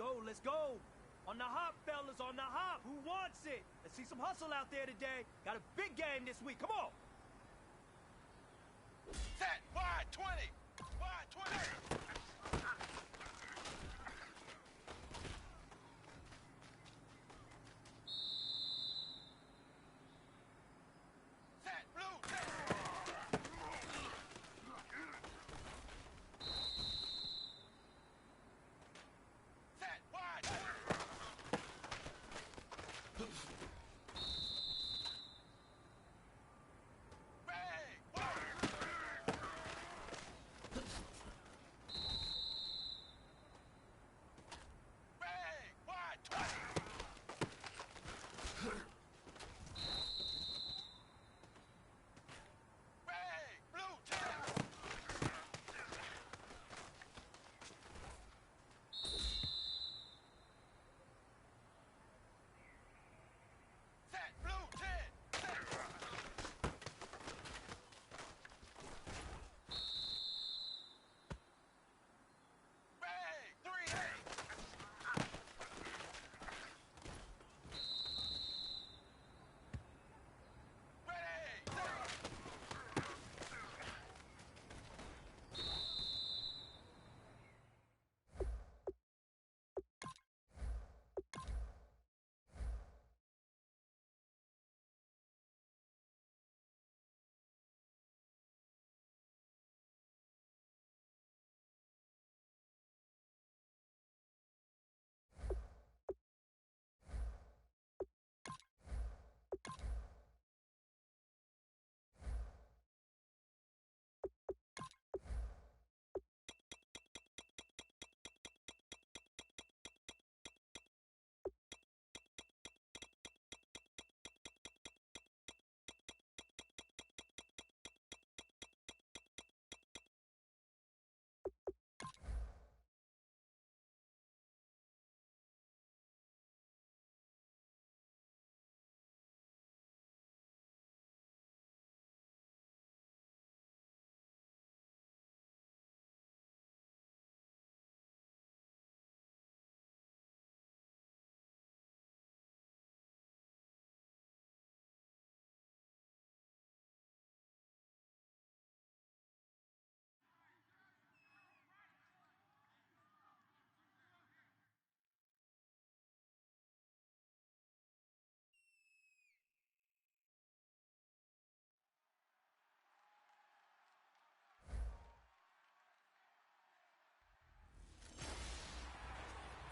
go, let's go. On the hop, fellas, on the hop. Who wants it? Let's see some hustle out there today. Got a big game this week. Come on. Set, wide 20. Wide 20. Set, blue, set. Set, wide.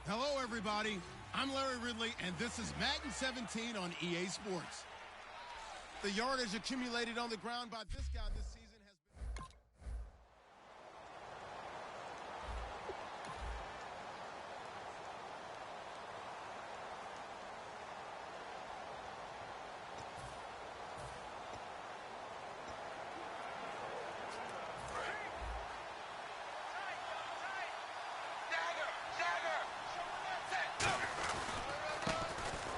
Hello, everybody. I'm Larry Ridley, and this is Madden 17 on EA Sports. The yardage accumulated on the ground by this guy this season has been...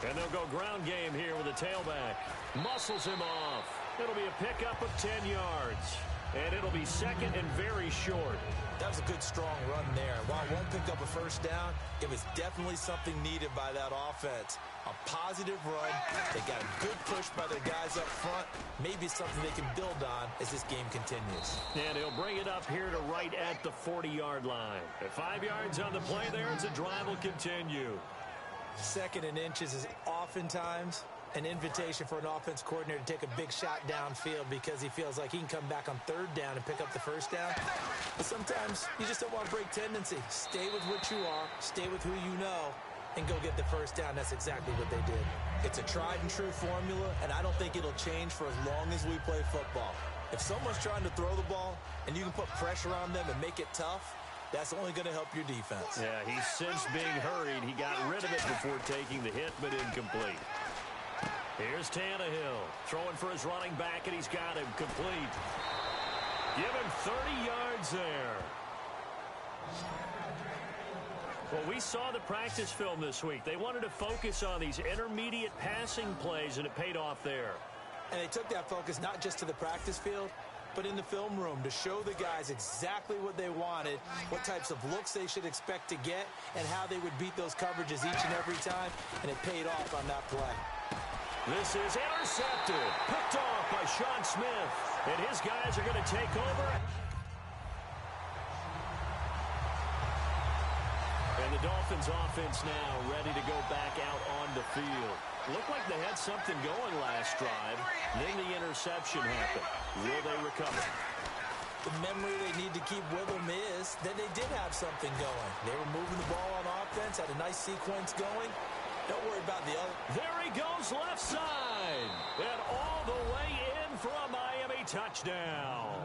And they'll go ground game here with a tailback. Muscles him off. It'll be a pickup of 10 yards. And it'll be second and very short. That was a good, strong run there. While it won't pick up a first down, it was definitely something needed by that offense. A positive run. They got a good push by their guys up front. Maybe something they can build on as this game continues. And he'll bring it up here to right at the 40-yard line. At 5 yards on the play there, as the drive will continue. Second and inches is oftentimes an invitation for an offense coordinator to take a big shot downfield because he feels like he can come back on third down and pick up the first down. But sometimes you just don't want to break tendency. Stay with what you are, stay with who you know, and go get the first down. That's exactly what they did. It's a tried-and-true formula, and I don't think it'll change for as long as we play football. If someone's trying to throw the ball and you can put pressure on them and make it tough, that's only going to help your defense. Yeah, he's since being hurried. He got rid of it before taking the hit, but incomplete. Here's Tannehill throwing for his running back, and he's got him complete. Give him 30 yards there. Well, we saw the practice film this week. They wanted to focus on these intermediate passing plays, and it paid off there. And they took that focus not just to the practice field, but in the film room to show the guys exactly what they wanted, what types of looks they should expect to get, and how they would beat those coverages each and every time, and it paid off on that play. This is intercepted, picked off by Sean Smith, and his guys are going to take over. And the Dolphins offense now ready to go back out on the field. Looked like they had something going last drive. Then the interception happened. Will they recover? The memory they need to keep with them is that they did have something going. They were moving the ball on offense, had a nice sequence going. Don't worry about the other. There he goes left side. And all the way in for a Miami touchdown.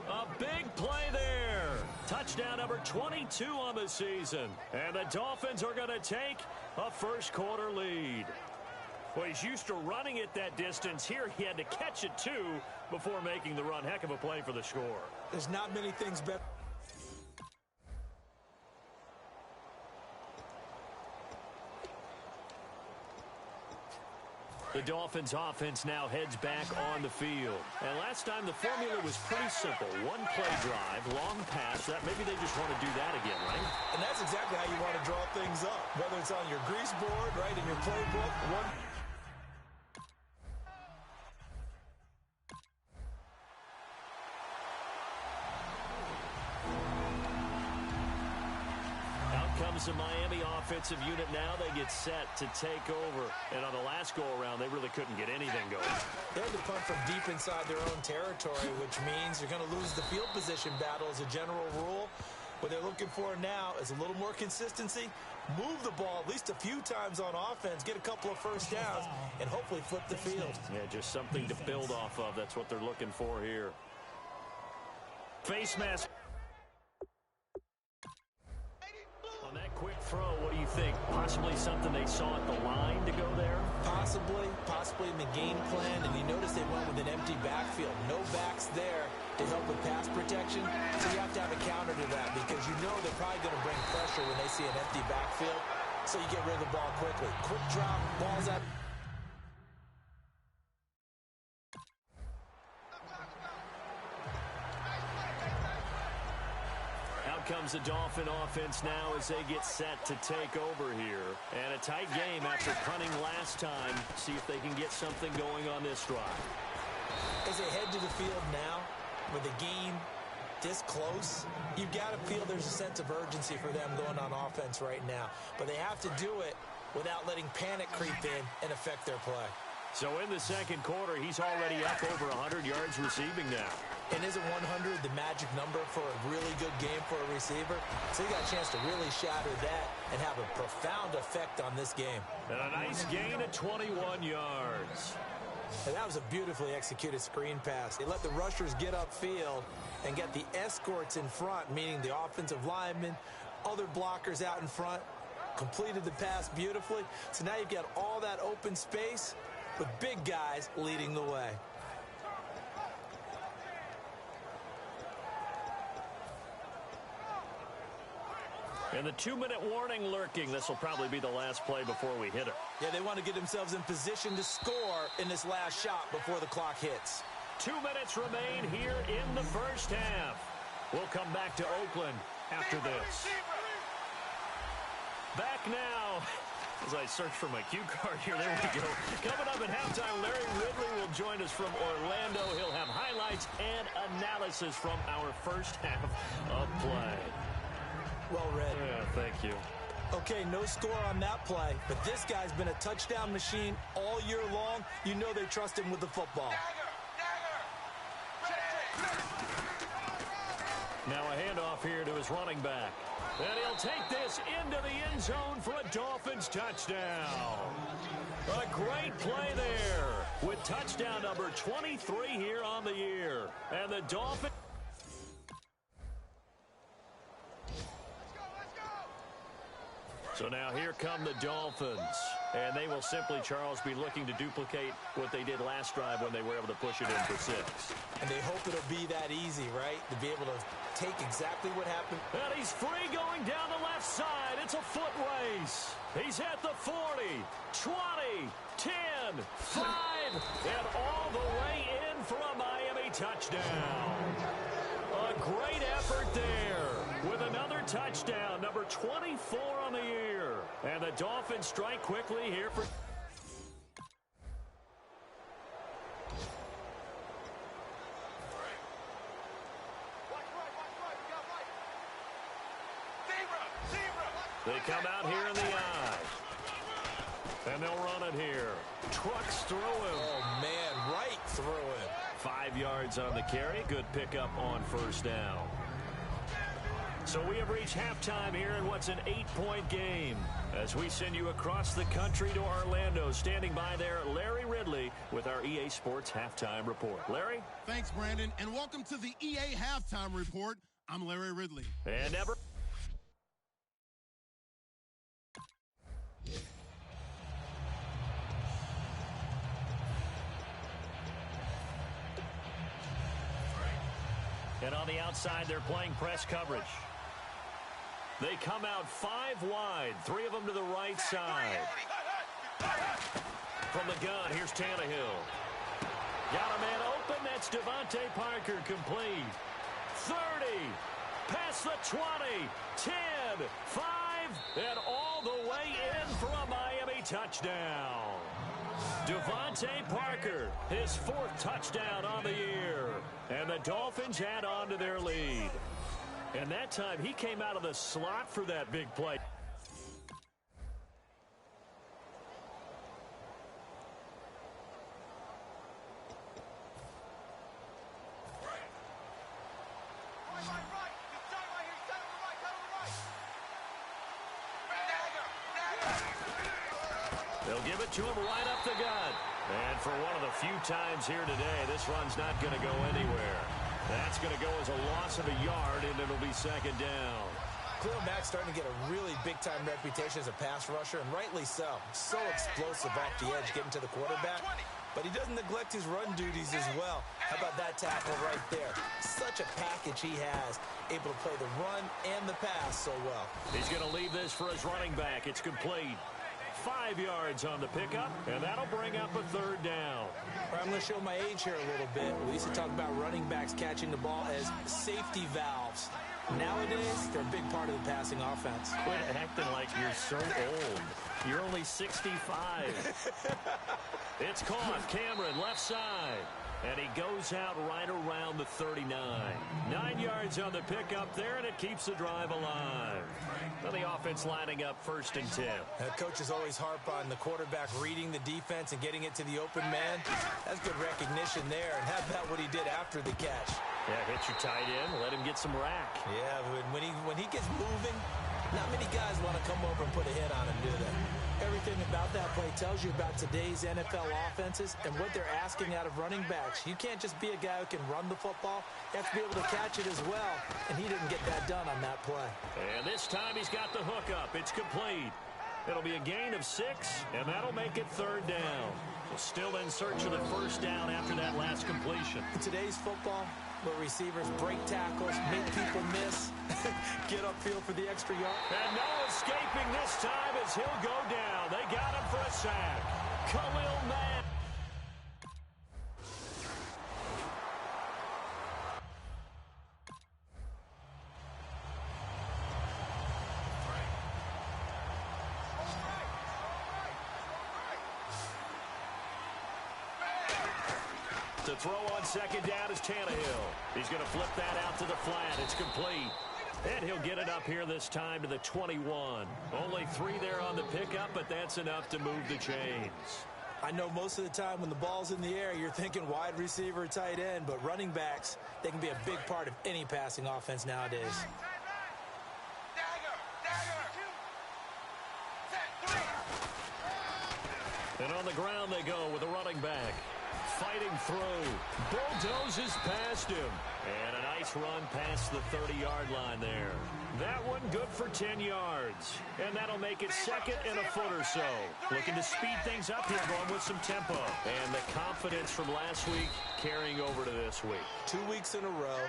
A big play there. Touchdown number 22 on the season. And the Dolphins are going to take a first quarter lead. Well, he's used to running it that distance. Here he had to catch it too before making the run. Heck of a play for the score. There's not many things better. The Dolphins offense now heads back on the field. And last time the formula was pretty simple. One play drive, long pass. That maybe they just want to do that again, right? And that's exactly how you want to draw things up. Whether it's on your grease board, right, in your playbook. Comes the Miami offensive unit now. They get set to take over. And on the last go-around, they really couldn't get anything going. They had to punt from deep inside their own territory, which means you're going to lose the field position battle as a general rule. What they're looking for now is a little more consistency, move the ball at least a few times on offense, get a couple of first downs, and hopefully flip the field. Yeah, just something to build off of. That's what they're looking for here. Face mask. On that quick throw, what do you think? Possibly something they saw at the line to go there? Possibly in the game plan. And you notice they went with an empty backfield. No backs there to help with pass protection. So you have to have a counter to that because you know they're probably going to bring pressure when they see an empty backfield. So you get rid of the ball quickly. Quick drop, ball's out. Comes the Dolphin offense now as they get set to take over here. And a tight game after punting last time. See if they can get something going on this drive. As they head to the field now, with the game this close, you've got to feel there's a sense of urgency for them going on offense right now. But they have to do it without letting panic creep in and affect their play. So in the second quarter, he's already up over 100 yards receiving now. And isn't 100 the magic number for a really good game for a receiver? So he got a chance to really shatter that and have a profound effect on this game. And a nice gain of 21 yards. And that was a beautifully executed screen pass. They let the rushers get upfield and get the escorts in front, meaning the offensive linemen, other blockers out in front, completed the pass beautifully. So now you've got all that open space with big guys leading the way. And the 2-minute warning lurking. This will probably be the last play before we hit it. Yeah, they want to get themselves in position to score in this last shot before the clock hits. 2 minutes remain here in the first half. We'll come back to Oakland after this. Back now. As I search for my cue card here, there we go. Coming up at halftime, Larry Ridley will join us from Orlando. He'll have highlights and analysis from our first half of play. Well read. Yeah, thank you. Okay, no score on that play, but this guy's been a touchdown machine all year long. You know they trust him with the football. Now a handoff here to his running back. And he'll take this into the end zone for a Dolphins touchdown. A great play there with touchdown number 23 here on the year. And the Dolphins... So now here come the Dolphins. And they will simply, Charles, be looking to duplicate what they did last drive when they were able to push it in for 6. And they hope it'll be that easy, right? To be able to take exactly what happened. And he's free going down the left side. It's a foot race. He's at the 40, 20, 10, 5, and all the way in for a Miami touchdown. A great effort there with another touchdown, number 24 on the year. And the Dolphins strike quickly here for... They come out here in the eye. And they'll run it here. Trucks through him. Oh, man, right through him. 5 yards on the carry. Good pickup on first down. So we have reached halftime here in what's an 8-point game. As we send you across the country to Orlando. Standing by there, Larry Ridley with our EA Sports Halftime Report. Larry? Thanks, Brandon, and welcome to the EA Halftime Report. I'm Larry Ridley. And never... And on the outside, they're playing press coverage. They come out 5 wide, 3 of them to the right side. From the gun, here's Tannehill. Got a man open, that's Devontae Parker, complete. 30, past the 20, 10, 5, and all the way in for a Miami touchdown. Devontae Parker, his 4th touchdown on the year. And the Dolphins add on to their lead. And that time, he came out of the slot for that big play. They'll give it to him right up the gut. And for one of the few times here today, this run's not going to go anywhere. That's going to go as a loss of a yard, and it'll be second down. Khalil Mack's starting to get a really big-time reputation as a pass rusher, and rightly so. So explosive off the edge, getting to the quarterback. But he doesn't neglect his run duties as well. How about that tackle right there? Such a package he has, able to play the run and the pass so well. He's going to leave this for his running back. It's complete. 5 yards on the pickup, and that'll bring up a third down. I'm going to show my age here a little bit. We used to talk about running backs catching the ball as safety valves. Nowadays, they're a big part of the passing offense. Quit acting like you're so old. You're only 65. It's caught. Cameron, left side. And he goes out right around the 39. 9 yards on the pickup there, and it keeps the drive alive. Now the offense lining up 1st and 10. Coaches always harp on the quarterback reading the defense and getting it to the open man. That's good recognition there. And how about what he did after the catch? Yeah, hit your tight end, let him get some rack. Yeah, when he gets moving, not many guys want to come over and put a hit on him, do they? Everything about that play tells you about today's NFL offenses and what they're asking out of running backs. You can't just be a guy who can run the football. You have to be able to catch it as well, and he didn't get that done on that play. And this time he's got the hook up. It's complete. It'll be a gain of 6, and that'll make it third down. We're still in search of the first down after that last completion. In today's football, where receivers break tackles, make people miss, get upfield for the extra yard. And no escaping this time as he'll go down. They got him for a sack. Khalil Mack. To throw on second down is Tannehill. He's going to flip that out to the flat. It's complete. And he'll get it up here this time to the 21. Only 3 there on the pickup, but that's enough to move the chains. I know most of the time when the ball's in the air, you're thinking wide receiver, tight end, but running backs, they can be a big part of any passing offense nowadays. And on the ground they go with a running back. Fighting through. Bulldozes past him. And a nice run past the 30-yard line there. That one good for 10 yards. And that'll make it second and a foot or so. Looking to speed things up here, going with some tempo. And the confidence from last week carrying over to this week. 2 weeks in a row.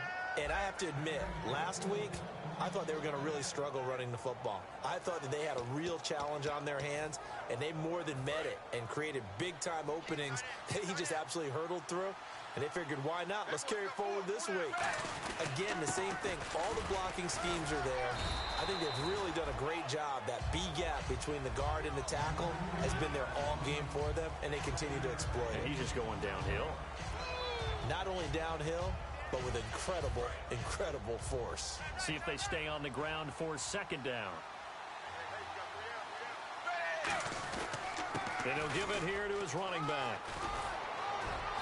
And I have to admit, last week, I thought they were going to really struggle running the football. I thought that they had a real challenge on their hands, and they more than met it and created big-time openings that he just absolutely hurdled through. And they figured, why not? Let's carry it forward this week. Again, the same thing. All the blocking schemes are there. I think they've really done a great job. That B gap between the guard and the tackle has been there all game for them, and they continue to exploit it. He's just going downhill. Not only downhill, but with incredible, incredible force. See if they stay on the ground for second down. And he'll give it here to his running back.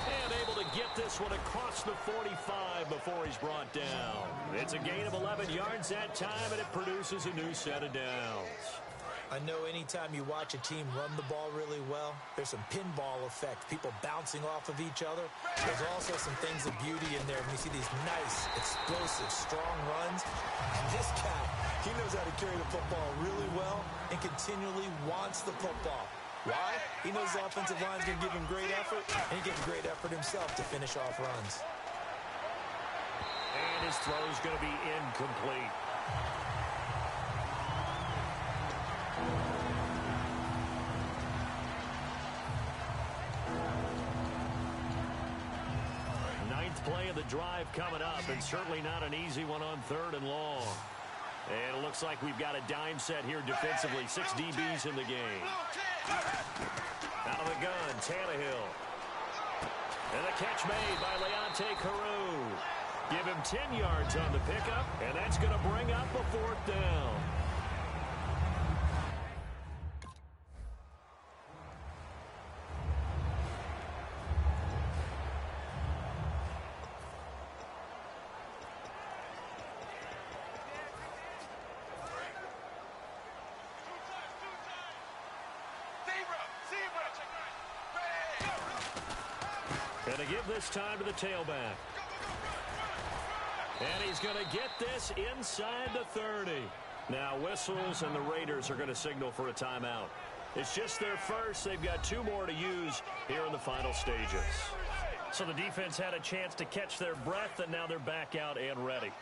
And able to get this one across the 45 before he's brought down. It's a gain of 11 yards that time, and it produces a new set of downs. I know anytime you watch a team run the ball really well, there's some pinball effect, people bouncing off of each other. There's also some things of beauty in there when you see these nice, explosive, strong runs. And this guy, he knows how to carry the football really well and continually wants the football. Why? He knows the offensive line's going to give him great effort, and he gives great effort himself to finish off runs. And his throw's going to be incomplete. Ninth play of the drive coming up, and certainly not an easy one on 3rd and long. And it looks like we've got a dime set here defensively. 6 DBs in the game. Out of the gun, Tannehill. And a catch made by Leonte Carew. Give him 10 yards on the pickup, and that's going to bring up a 4th down. And to give this time to the tailback. And he's going to get this inside the 30. Now whistles, and the Raiders are going to signal for a timeout. It's just their first. They've got 2 more to use here in the final stages. So the defense had a chance to catch their breath, and now they're back out and ready.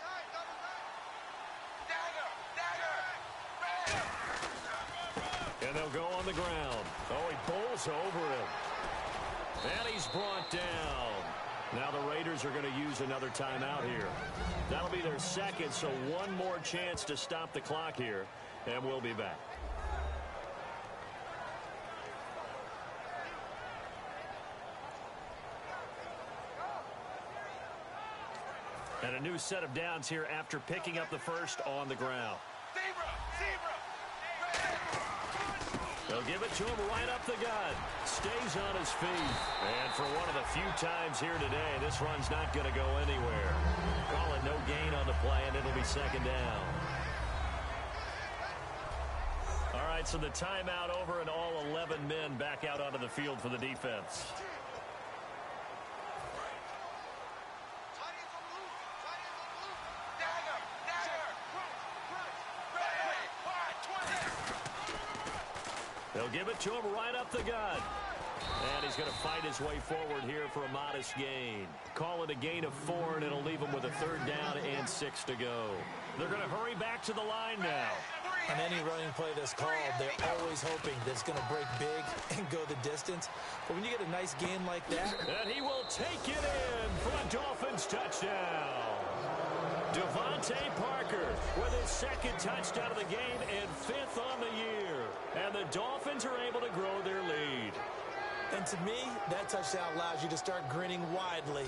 And they'll go on the ground. Oh, he bowls over him. And he's brought down. Now the Raiders are going to use another timeout here. That'll be their second, so one more chance to stop the clock here, and we'll be back. And a new set of downs here after picking up the first on the ground. They'll give it to him right up the gut. Stays on his feet. And for one of the few times here today, this run's not going to go anywhere. Call it no gain on the play, and it'll be second down. All right, so the timeout over, and all 11 men back out onto the field for the defense. They'll give it to him right up the gut. And he's going to fight his way forward here for a modest gain. Call it a gain of 4, and it'll leave him with a 3rd down and 6 to go. They're going to hurry back to the line now. On any running play that's called, they're always hoping that it's going to break big and go the distance. But when you get a nice gain like that... And he will take it in for a Dolphins touchdown. Devontae Parker with his 2nd touchdown of the game and 5th on the year. And the Dolphins are able to grow their lead. And to me, that touchdown allows you to start grinning widely